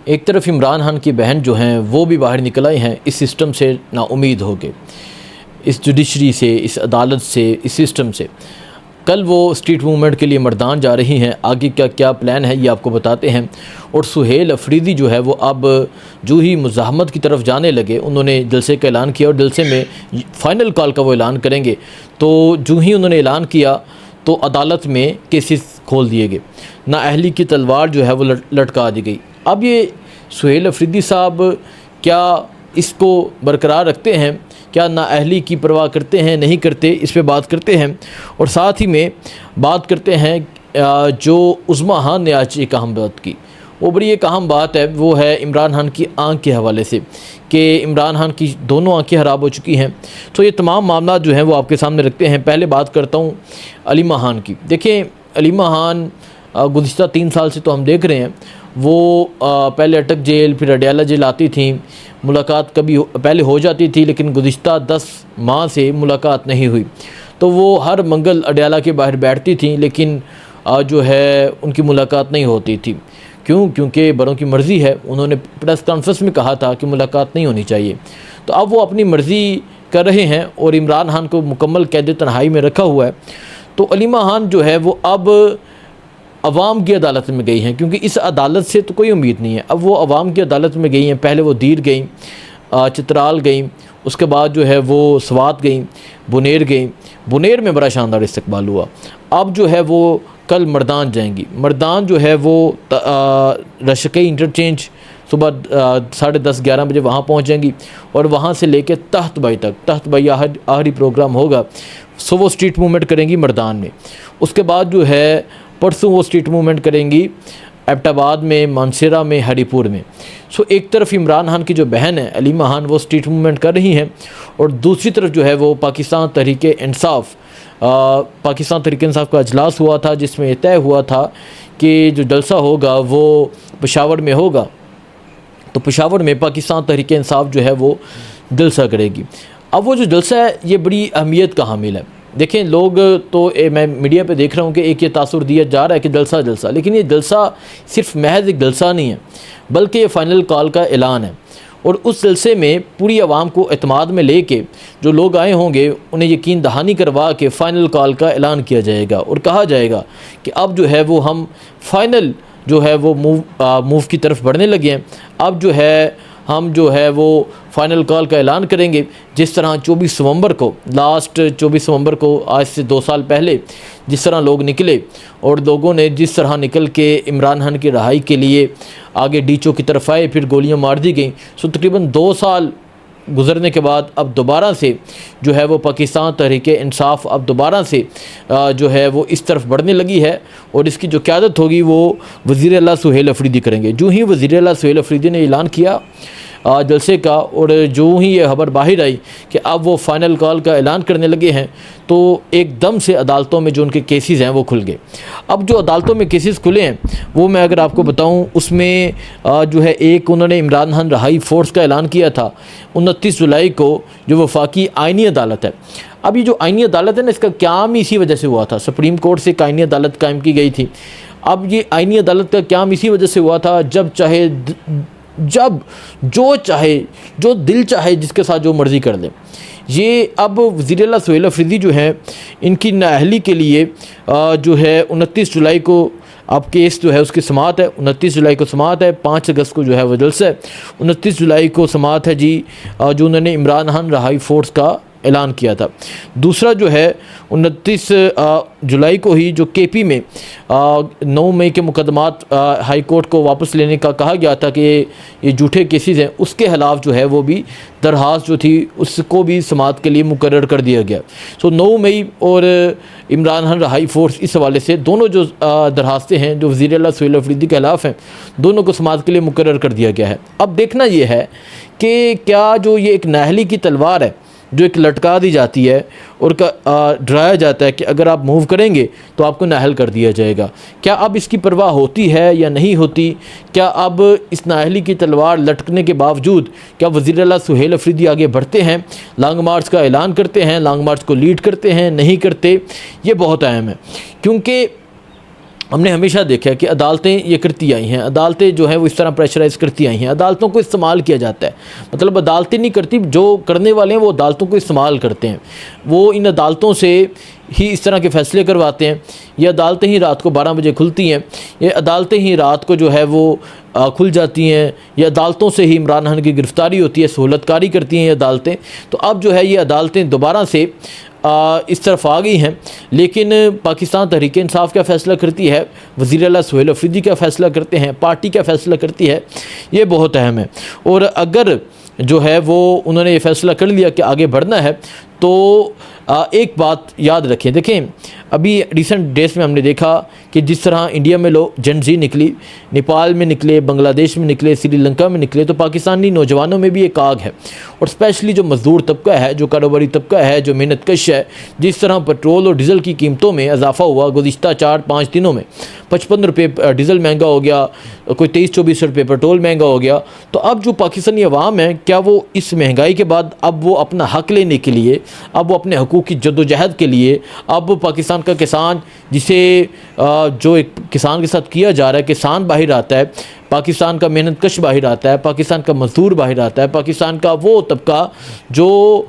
एक तरफ इमरान खान की बहन जो हैं वो भी बाहर निकल आई हैं इस सिस्टम से नाउम्मीद हो के, इस जुडिशरी से, इस अदालत से, इस सिस्टम से। कल वो स्ट्रीट मूवमेंट के लिए मर्दान जा रही हैं, आगे का क्या प्लान है ये आपको बताते हैं। और सुहेल अफरीदी जो है वो अब जो ही मुज़ाहमत की तरफ जाने लगे, उन्होंने जलसे का ऐलान किया और जलसे में फ़ाइनल कॉल का वो ऐलान करेंगे। तो जो ही उन्होंने ऐलान किया तो अदालत में केसेस खोल दिए गए, नाअहली की तलवार जो है वो लटका दी गई। अब ये सुहेल अफरीदी साहब क्या इसको बरकरार रखते हैं, क्या नाअहली की परवाह करते हैं, नहीं करते, इस पे बात करते हैं। और साथ ही में बात करते हैं जो उज़्मा खान ने आज एक अहम बात की, वो बड़ी एक अहम बात है, वो है इमरान खान की आँख के हवाले से कि इमरान खान की दोनों आँखें ख़राब हो चुकी हैं। तो ये तमाम मामला जो हैं वो आपके सामने रखते हैं। पहले बात करता हूँ अलीमा खान की। देखें, अलीमा खान गुज़िश्ता 3 साल से तो हम देख रहे हैं वो पहले अटक जेल, फिर अडयाला जेल आती थी, मुलाकात कभी पहले हो जाती थी, लेकिन गुज़िश्ता 10 माह से मुलाकात नहीं हुई। तो वो हर मंगल अडयाला के बाहर बैठती थी, लेकिन जो है उनकी मुलाकात नहीं होती थी। क्यों? क्योंकि बड़ों की मर्ज़ी है। उन्होंने प्रेस कॉन्फ्रेंस में कहा था कि मुलाकात नहीं होनी चाहिए। तो अब वो अपनी मर्ज़ी कर रहे हैं और इमरान खान को मुकम्मल कैद तन्हाई में रखा हुआ है। तो अलीमा खान जो है वो अब अवाम की अदालत में गई हैं, क्योंकि इस अदालत से तो कोई उम्मीद नहीं है। अब वो अवाम की अदालत में गई हैं। पहले वो दीर गई, चित्राल गई, उसके बाद जो है वो स्वात गई, बुनेर गई। बुनेर में बड़ा शानदार इस्तकबाल हुआ। अब जो है वो कल मर्दान जाएंगी। मर्दान जो है वो रशकई इंटरचेंज सुबह 10:30-11 बजे वहाँ पहुँच जाएंगी और वहाँ से लेकर तख्तबाई तक, तख्तबाई आखिरी प्रोग्राम होगा। सो वो स्ट्रीट मूवमेंट करेंगी मर्दान में। उसके बाद जो है परसों वो स्ट्रीट मूवमेंट करेंगी एबटाबाद में, मानसेरा में, हरीपुर में। सो एक तरफ इमरान खान की जो बहन है अलीमा खान वो स्ट्रीट मूवमेंट कर रही हैं और दूसरी तरफ जो है वो पाकिस्तान तहरीक-ए-इंसाफ़ का अजलास हुआ था, जिसमें तय हुआ था कि जो जलसा होगा वो पेशावर में होगा। तो पेशावर में पाकिस्तान तहरीक-ए-इंसाफ़ जो है वो जलसा करेगी। अब वो जो जलसा है ये बड़ी अहमियत का हामिल है। देखें, लोग तो मैं मीडिया पे देख रहा हूँ कि एक ये तासुर दिया जा रहा है कि जलसा, लेकिन ये जलसा सिर्फ महज एक जलसा नहीं है, बल्कि ये फ़ाइनल कॉल का ऐलान है। और उस जलसे में पूरी आवाम को एतमाद में लेके जो लोग आए होंगे उन्हें यकीन दहानी करवा के फ़ाइनल कॉल का ऐलान किया जाएगा और कहा जाएगा कि अब जो है वो हम फ़ाइनल जो है वो मूव की तरफ बढ़ने लगे हैं। अब जो है हम जो है वो फ़ाइनल कॉल का ऐलान करेंगे। जिस तरह 24 नवंबर को, लास्ट 24 नवंबर को, आज से 2 साल पहले जिस तरह लोग निकले और लोगों ने जिस तरह निकल के इमरान खान की रहाई के लिए आगे डीचो की तरफ आए, फिर गोलियां मार दी गई। सो तकरीबन 2 साल गुज़रने के बाद अब दोबारा से जो है वो पाकिस्तान तहरीक-ए-इंसाफ़ अब दोबारा से जो है वो इस तरफ बढ़ने लगी है और इसकी जो क़यादत होगी वो वज़ीर आला सुहेल अफरीदी करेंगे। जो ही वज़ीर आला सुहेल अफरीदी ने ऐलान किया जलसे का और जो ही ये खबर बाहर आई कि अब वो फ़ाइनल कॉल का ऐलान करने लगे हैं, तो एकदम से अदालतों में जो उनके केसेस हैं वो खुल गए। अब जो अदालतों में केसेस खुले हैं वो मैं अगर आपको बताऊं, उसमें जो है एक उन्होंने इमरान खान रहाई फ़ोर्स का ऐलान किया था 29 जुलाई को, जो वफाकी आइनी अदालत है। अब ये जो आइनी अदालत है ना, इसका क़याम इसी वजह से हुआ था। सुप्रीम कोर्ट से एक आइनी अदालत कायम की गई थी। अब ये आइनी अदालत का क़याम इसी वजह से हुआ था, जब जो चाहे, जो दिल चाहे, जिसके साथ जो मर्ज़ी कर ले। ये अब वज़ीर आला सुहेल अफरीदी जो है, इनकी नाअहली के लिए जो है 29 जुलाई को अब केस जो है उसकी समाअत है। 29 जुलाई को समाअत है, 5 अगस्त को जो है वो जलसा है। 29 जुलाई को समाअत है जी, जो उन्होंने इमरान खान रहाई फ़ोर्स का ऐलान किया था। दूसरा जो है 29 जुलाई को ही जो केपी में 9 मई के मुकदमात हाई कोर्ट को वापस लेने का कहा गया था कि ये झूठे केसेस हैं, उसके खिलाफ जो है वो भी दरख्वास्त जो थी उसको भी समाअत के लिए मुकर्रर कर दिया गया। सो 9 मई और इमरान खान रहाई फ़ोर्स, इस हवाले से दोनों जो दरख्वास्तें हैं जो वज़ीर आला सुहेल अफरीदी के खिलाफ हैं, दोनों को समाअत के लिए मुकर्रर कर दिया गया है। अब देखना ये है कि क्या जो ये एक नाअहली की तलवार है जो एक लटका दी जाती है और डराया जाता है कि अगर आप मूव करेंगे तो आपको नाअहल कर दिया जाएगा, क्या अब इसकी परवाह होती है या नहीं होती? क्या अब इस नाअहली की तलवार लटकने के बावजूद क्या वज़ीर आला सुहेल अफरीदी आगे बढ़ते हैं, लॉन्ग मार्च का ऐलान करते हैं, लॉन्ग मार्च को लीड करते हैं, नहीं करते? ये बहुत अहम है, क्योंकि हमने हमेशा देखा है कि अदालतें ये करती आई हैं, अदालतें जो हैं वो इस तरह प्रेशराइज करती आई हैं, अदालतों को इस्तेमाल किया जाता है। मतलब अदालतें नहीं करती, जो करने वाले हैं वो अदालतों को इस्तेमाल करते हैं। वो इन अदालतों से ही इस तरह के फ़ैसले करवाते हैं। ये अदालतें ही रात को 12 बजे खुलती हैं, ये अदालतें ही रात को जो है वो खुल जाती हैं। ये अदालतों से ही इमरान खान की गिरफ़्तारी होती है, सहूलतकारी करती हैं ये अदालतें। तो अब जो है ये अदालतें दोबारा से इस तरफ आ गई हैं। लेकिन पाकिस्तान तहरीक इंसाफ क्या फ़ैसला करती है, वज़ीर आला सुहेल अफरीदी क्या फ़ैसला करते हैं, पार्टी क्या फ़ैसला करती है, ये बहुत अहम है। और अगर जो है वो उन्होंने ये फ़ैसला कर लिया कि आगे बढ़ना है, तो एक बात याद रखें। देखें, अभी रिसेंट डेज में हमने देखा कि जिस तरह इंडिया में लोग जेन ज़ी निकली, नेपाल में निकले, बांग्लादेश में निकले, श्रीलंका में निकले, तो पाकिस्तानी नौजवानों में भी एक आग है। और स्पेशली जो मज़दूर तबका है, जो कारोबारी तबका है, जो मेहनत कश है, जिस तरह पेट्रोल और डीज़ल की कीमतों में इजाफा हुआ गुज़िश्ता 4-5 दिनों में, 55 रुपये डीज़ल महंगा हो गया, कोई 23-24 रुपये पेट्रोल महंगा हो गया। तो अब जो पाकिस्तानी अवाम है, क्या वो इस महंगाई के बाद अब वो अपना हक़ लेने के लिए, अब वो अपने हकूक़ की जद्दोजहद के लिए, अब पाकिस्तान का किसान, जिसे जो एक किसान के साथ किया जा रहा है, किसान बाहर आता है, पाकिस्तान का मेहनत कश बाहर आता है, पाकिस्तान का मज़दूर बाहर आता है, पाकिस्तान का वो तबका जो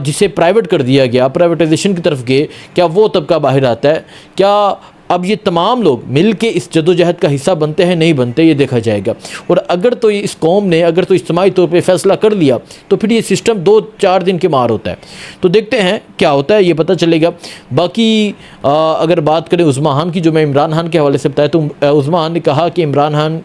जिसे प्राइवेट कर दिया गया, प्राइवेटाइजेशन की तरफ गए, क्या वो तबका बाहर आता है? क्या अब ये तमाम लोग मिल के इस जदोजहद का हिस्सा बनते हैं, नहीं बनते, ये देखा जाएगा। और अगर तो इस कौम ने अगर तो इज्तिमाई तौर पे फ़ैसला कर लिया, तो फिर ये सिस्टम 2-4 दिन के मार होता है। तो देखते हैं क्या होता है, ये पता चलेगा। बाकी अगर बात करें उस्मा खान की, जो मैं इमरान खान के हवाले से बताया, तो उस्मा खान ने कहा कि इमरान खान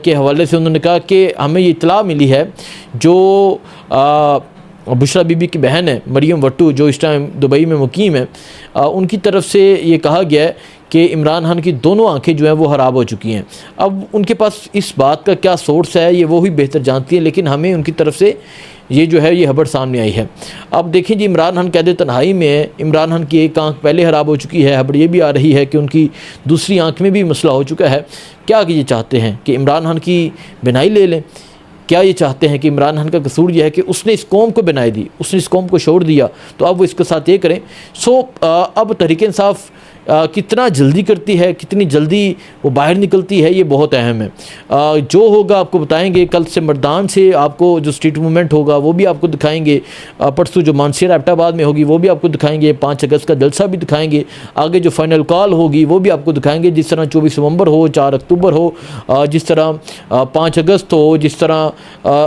के हवाले से उन्होंने कहा कि हमें ये इत्तला मिली है, जो बुशरा बीबी की बहन है मरियम वट्टू, जो इस टाइम दुबई में मुकीम है, उनकी तरफ से ये कहा गया है कि इमरान खान की दोनों आंखें जो हैं वो ख़राब हो चुकी हैं। अब उनके पास इस बात का क्या सोर्स है, ये वो ही बेहतर जानती है, लेकिन हमें उनकी तरफ से ये जो है ये खबर सामने आई है। अब देखें जी, इमरान खान कैद तन्हाई में है, इमरान खान की एक आंख पहले ख़राब हो चुकी है, खबर ये भी आ रही है कि उनकी दूसरी आंख में भी मसला हो चुका है। क्या ये चाहते हैं कि इमरान खान की बिनाई ले लें? क्या ये चाहते हैं कि इमरान खान का कसूर यह है कि उसने इस कौम को बनाई दी, उसने इस कौम को छोड़ दिया, तो अब वो इसके साथ ये करें? अब तहरीक इंसाफ कितना जल्दी करती है, कितनी जल्दी वो बाहर निकलती है, ये बहुत अहम है। जो होगा आपको बताएंगे। कल से मर्दान से आपको जो स्ट्रीट मूवमेंट होगा वो भी आपको दिखाएंगे। परसों जो मानसियर एबटाबाद में होगी वो भी आपको दिखाएंगे। 5 अगस्त का जलसा भी दिखाएंगे। आगे जो फाइनल कॉल होगी वो भी आपको दिखाएंगे। जिस तरह 24 नवंबर हो, 4 अक्टूबर हो, जिस तरह 5 अगस्त हो, जिस तरह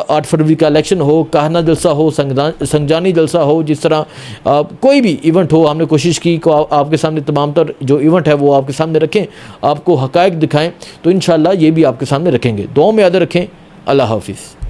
8 फरवरी का इलेक्शन हो, कहना जलसा हो, संगजानी जलसा हो, जिस तरह कोई भी इवेंट हो, हमने कोशिश की कि आपके सामने तमाम तर जो इवेंट है वो आपके सामने रखें, आपको हक़ाइक़ दिखाएं। तो इंशाअल्लाह ये भी आपके सामने रखेंगे। दुआ में याद रखें। अल्लाह हाफिज़।